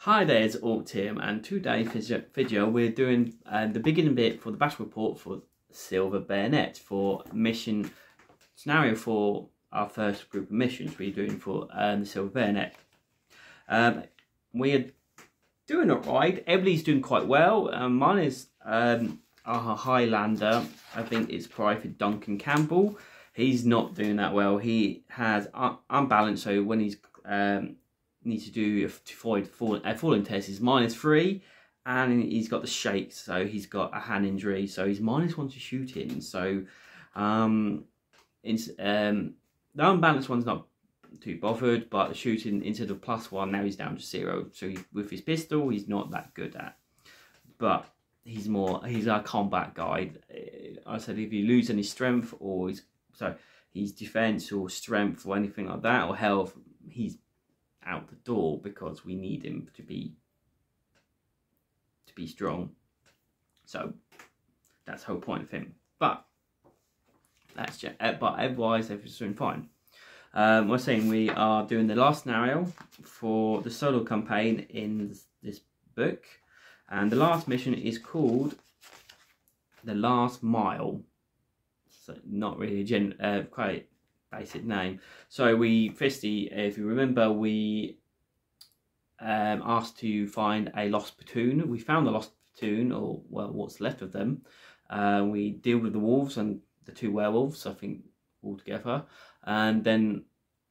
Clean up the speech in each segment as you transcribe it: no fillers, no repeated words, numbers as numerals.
Hi there, it's Alt Tim, and today's video we're doing the beginning bit for the battle report for Silver Bayonet for mission scenario for our first group of missions we're doing for the Silver Bayonet. We're doing alright, everybody's doing quite well. Mine is our Highlander, I think it's Private Duncan Campbell. He's not doing that well. He has unbalanced, so when he's needs to do a falling test, he's -3, and he's got the shakes, so he's got a hand injury, so he's -1 to shooting. So the unbalanced one's not too bothered, but the shooting, instead of +1, now he's down to 0. So with his pistol, he's not that good at, but he's a combat guy. I said if you lose any strength or his defense or strength or anything like that, or health, he's out the door, because we need him to be strong. So that's the whole point of him. But that's just, but otherwise everything's doing fine. We're saying we are doing the last scenario for the solo campaign in this book, and the last mission is called The Last Mile. So not really quite basic name. So we firstly, if you remember, we asked to find a lost platoon. We found the lost platoon, or well, what's left of them. We deal with the wolves and the 2 werewolves, I think, all together. And then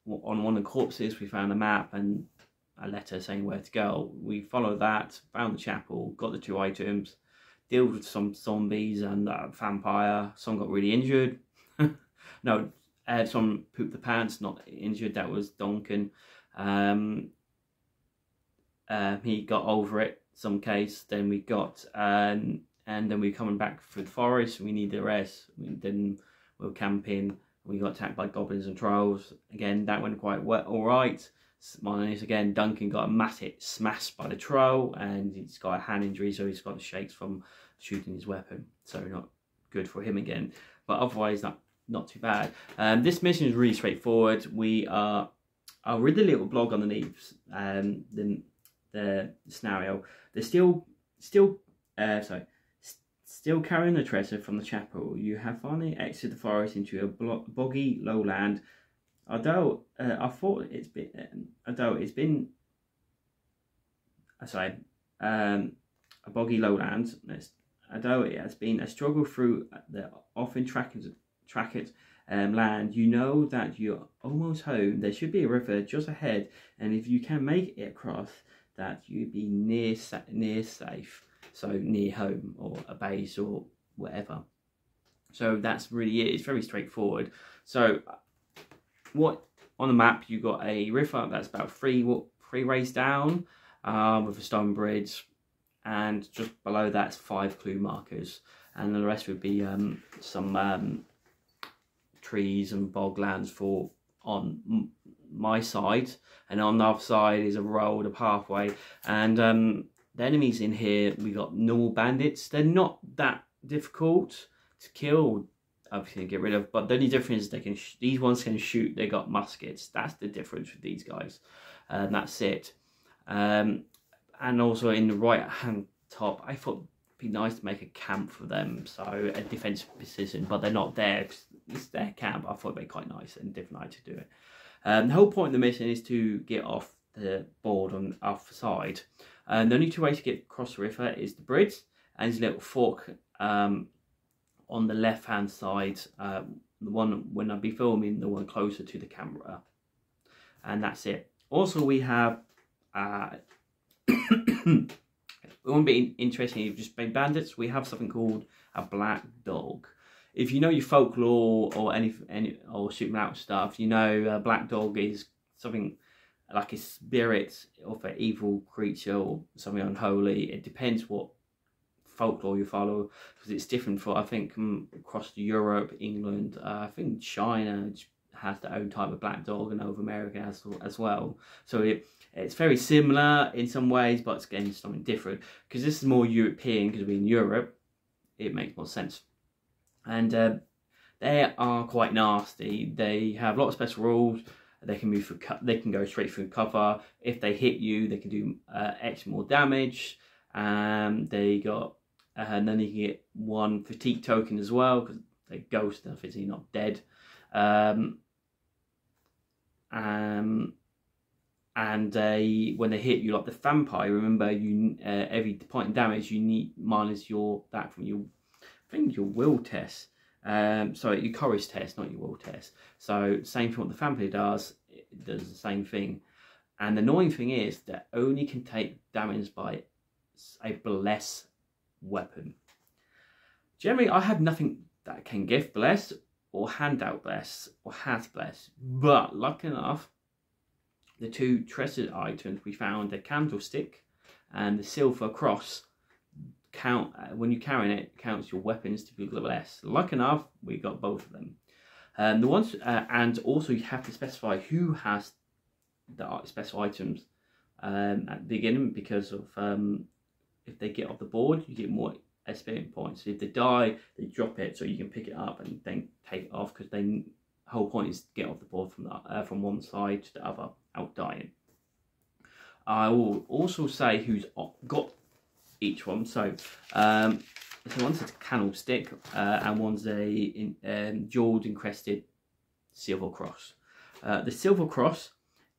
on one of the corpses, we found a map and a letter saying where to go. We followed that, found the chapel, got the 2 items, dealt with some zombies and a vampire. Some got really injured. No. Someone pooped the pants, not injured. That was Duncan. He got over it, some case. Then we got, and then we were coming back through the forest. We needed a rest. Then we were camping. We got attacked by goblins and trolls. Again, that went quite well, all right. Minus again, Duncan got a massive smashed by the troll, and he's got a hand injury, so he's got the shakes from shooting his weapon. So not good for him again. But otherwise, not too bad. This mission is really straightforward. I'll read the little blog underneath the scenario. They're still carrying the treasure from the chapel. You have finally exited the forest into a boggy lowland. Although I thought it's been a boggy lowland. Although it has been a struggle through the often tracked land, you know that you're almost home. There should be a river just ahead, and if you can make it across that, you'd be near safe, so near home or a base or whatever. So that's really it. It's very straightforward. So what on the map, you got a river that's about three ways down, with a stone bridge, and just below that's 5 clue markers, and the rest would be some trees and boglands for on my side, and on the other side is a road, a pathway, and the enemies in here, we got normal bandits. They're not that difficult to kill, obviously, get rid of, but the only difference is these ones can shoot. They got muskets. That's the difference with these guys, and that's it. And also in the right hand top, I thought be nice to make a camp for them, so a defensive position, but they're not there. It's their camp. I thought it'd be quite nice and different way to do it. The whole point of the mission is to get off the board on the other side, and the only 2 ways to get across the river is the bridge and this little fork on the left hand side, the one when I'll be filming, the one closer to the camera, and that's it. Also, we have it won't be interesting if you've just been bandits. We have something called a black dog. If you know your folklore or any or shooting out stuff, you know a black dog is something like a spirit of an evil creature or something unholy. It depends what folklore you follow, because it's different for, I think, across Europe, England, I think China has their own type of black dog, and over America as well. So it's very similar in some ways, but it's again something different, because this is more European, because we're in Europe. It makes more sense. And they are quite nasty. They have a lot of special rules. They can move through. They can go straight through cover. If they hit you, they can do X more damage. They got, and then you can get 1 fatigue token as well because they ghost and obviously not dead. And when they hit you, like the vampire, remember you every point of damage you need minus that from your, I think your will test. Sorry, your courage test, not your will test. So same thing what the vampire does, it does the same thing. And the annoying thing is that only can take damage by a bless weapon. Generally, I have nothing that can give bless or hand out bless or has bless, but lucky enough, the 2 treasured items we found, the candlestick and the silver cross, count when you're carrying it, counts your weapons to be blessed. Lucky enough, we got both of them. The ones and also you have to specify who has the special items at the beginning, because of if they get off the board, you get more experience points. So if they die, they drop it, so you can pick it up and then take it off, because the whole point is to get off the board from one side to the other out dying. I will also say who's got each one. So one's a candlestick and one's a jeweled encrusted silver cross. The silver cross,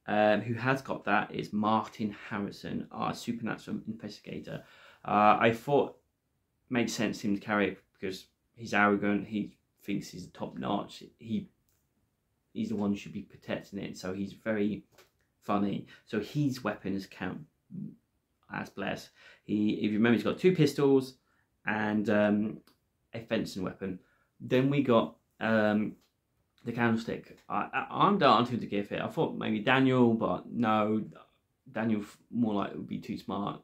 who has got that, is Martin Harrison, our supernatural investigator. I thought it made sense for him to carry it because he's arrogant, he thinks he's top notch, he's the one who should be protecting it, so he's very funny. So his weapons count as bless. If you remember, he's got 2 pistols and a fencing weapon. Then we got the candlestick. I'm doubting to give it. I thought maybe Daniel, but no, Daniel more like would be too smart.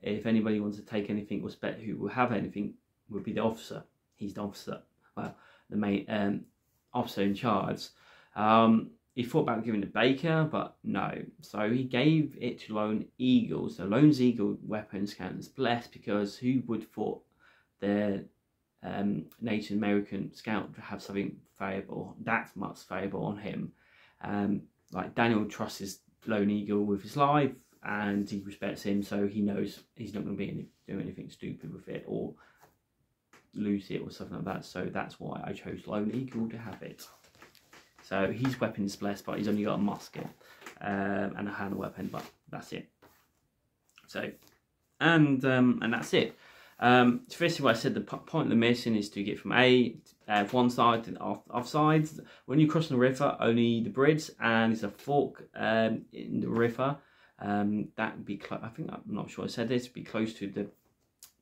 If anybody wants to take anything, who will have anything, would be the officer. He's the officer. Well, the main officer in charge. He thought about giving it to Baker, but no. So he gave it to Lone Eagle. So Lone Eagle weapons count as blessed, because who would thought their Native American scout to have something valuable, that much valuable on him. Like Daniel trusts his Lone Eagle with his life, and he respects him, so he knows he's not going to be doing anything stupid with it or lose it or something like that. So that's why I chose Lone Eagle to have it. So his weapon is blessed, but he's only got a musket and a hand weapon, but that's it. So, and that's it. Firstly, what I said, the point of the mission is to get from one side to the off sides. When you cross the river, only the bridge, and it's a fork in the river. That would be I think, I'm not sure I said this, be close to the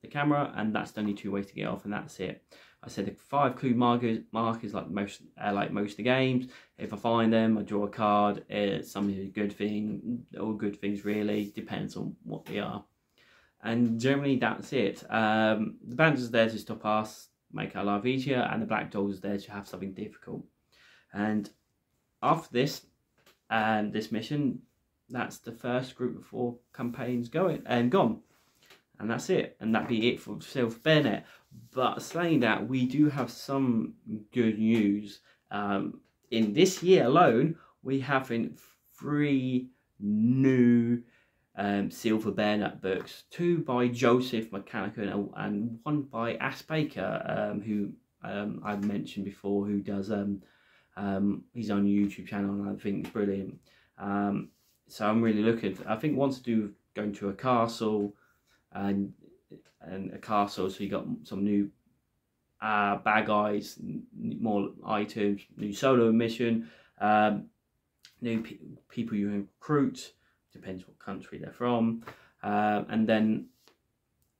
camera, and that's the only 2 ways to get off, and that's it. I said the 5 clue markers like most of the games. If I find them, I draw a card. It's something a good thing. All good things really, depends on what they are. And generally that's it. The bandage is there to stop us, make our life easier, and the black dog is there to have something difficult. And after this this mission, that's the first group of 4 campaigns gone. And that's it. And that'd be it for Silver Bayonet. But saying that, we do have some good news. In this year alone, we have 3 new Silver Bayonet books. 2 by Joseph McCannican and 1 by Ash Baker, who I've mentioned before, who does his own YouTube channel, and I think it's brilliant. So I'm really looking. I think wants to do going to a castle and a castle. So you got some new bad guys, more items, new solo mission, new people you recruit. Depends what country they're from, and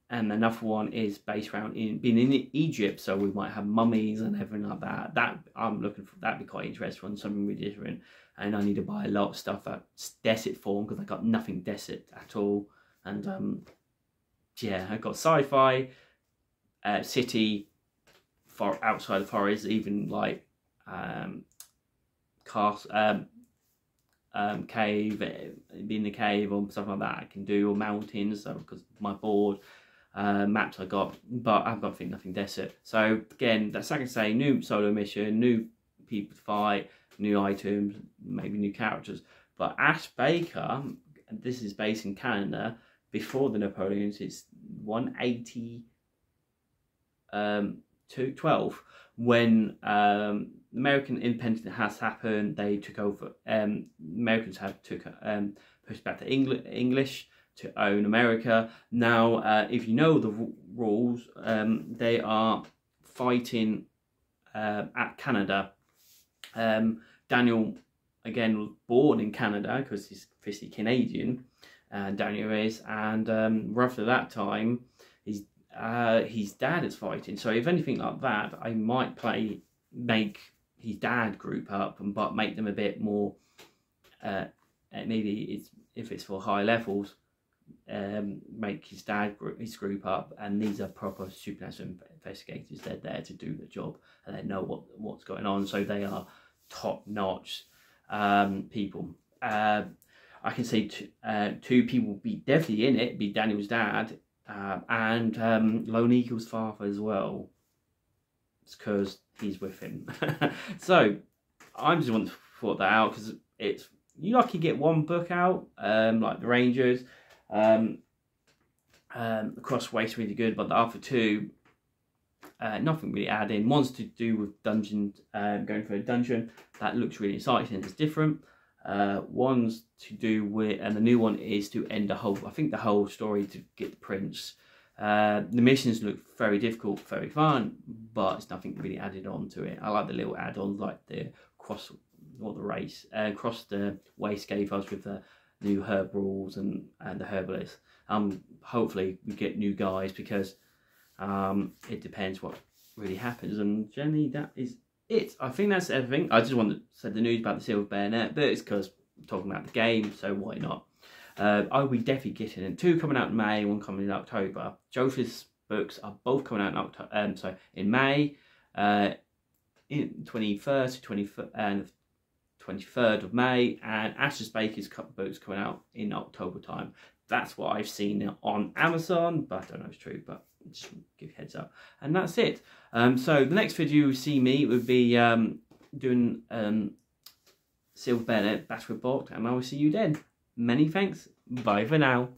another one is based around being in Egypt, so we might have mummies and everything like that. That I'm looking for. That'd be quite interesting, something really different. And I need to buy a lot of stuff at desert form because I got nothing desert at all. And yeah, I got sci-fi, city, outside the forest, even like cave, be in the cave or stuff like that I can do, or mountains, so because my board maps I got, but I've got nothing desert. So again, that's like I say, new solo mission, new people to fight, new items, maybe new characters. But Ash Baker, this is based in Canada, before the Napoleons, it's 180 to 12, when American independence has happened. They took over. Americans have pushed back the English to own America. Now, if you know the rules, they are fighting at Canada. Daniel, again, was born in Canada because he's officially Canadian. Daniel is, and roughly that time, his dad is fighting. So if anything like that, I might make his dad group up, but make them a bit more. Maybe if it's for high levels, make his group up, and these are proper supernatural investigators. They're there to do the job, and they know what's going on. So they are top notch people. I can say two people be definitely in it. Be Daniel's dad and Lone Eagle's father as well. It's because he's with him. So I just want to thought that out because it's you like you get one book out like the Rangers. Cross Waste really good, but the other two nothing really added in. One's to do with dungeons, going for a dungeon that looks really exciting. It's different. One's to do with, and the new one is to end the whole story to get the prince. The missions look very difficult, very fun, but it's nothing really added on to it. I like the little add-ons like the cross the waste gave us with the new herb rules and the herbalist. Hopefully we get new guys because it depends what really happens, and generally that is it. I think that's everything. I just wanted to say the news about the Silver Bayonet, but it's because I'm talking about the game, so why not? I will be definitely getting it. 2 coming out in May, 1 coming in October. Joseph's books are both coming out in October. So in May, in 21st to 23rd of May, and Ash's Baker's books coming out in October time. That's what I've seen on Amazon, but I don't know if it's true, but just give you a heads up. And that's it. So the next video you see me would be doing Silver Bayonet Battle Report, and I will see you then. Many thanks. Bye for now.